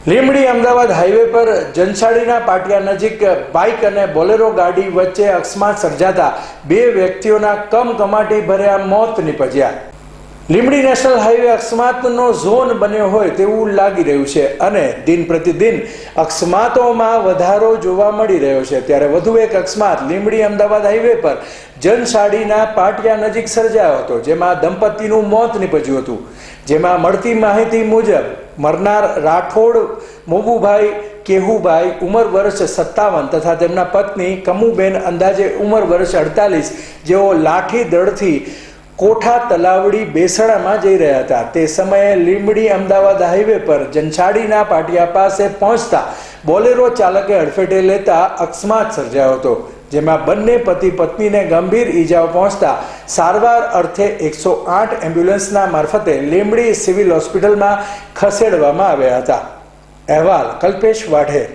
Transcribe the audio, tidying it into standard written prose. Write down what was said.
Limbdi Ahmedabad highway પર જનશાળીના પાટિયા નજીક bike અને બોલેરો ગાડી વચ્ચે અકસ્માત સર્જાતા બે વ્યક્તિઓના કમકમાટી ભર્યા મોત નીપજ્યા। લીંબડી નેશનલ હાઈવે અકસ્માતનો ઝોન બન્યો હોય તેવું લાગી રહ્યું છે અને દિન પ્રતિદિન અકસ્માતોમાં વધારો જોવા મળી રહ્યો છે। ત્યારે વધુ એક અકસ્માત લીંબડી અમદાવાદ હાઈવે પર જનશાળીના પાટિયા નજીક સર્જાયો હતો, જેમાં દંપતીનું મોત નીપજ્યું હતું। જેમાં મળતી માહિતી મુજબ મરનાર રાઠોડ મોબુભાઈ કેહુભાઈ ઉંમર વર્ષ 57 તથા તેમના પત્ની કમુબેન અંદાજે ઉંમર વર્ષ 48 જેઓ લાઠી દળથી કોઠા તલાવડી બેસણામાં જઈ રહ્યા હતા। તે સમયે લીંબડી અમદાવાદ હાઈવે પર જનશાળીના પાટિયા પાસે પહોંચતા બોલેરો ચાલકે અડફેટે લેતા અકસ્માત સર્જાયો હતો, જેમાં બંને પતિ પત્નીને ગંભીર ઈજાઓ પહોંચતા સારવાર અર્થે 108 એમ્બ્યુલન્સના મારફતે લીંબડી સિવિલ હોસ્પિટલમાં ખસેડવામાં આવ્યા હતા। અહેવાલ કલ્પેશ વાઢેર।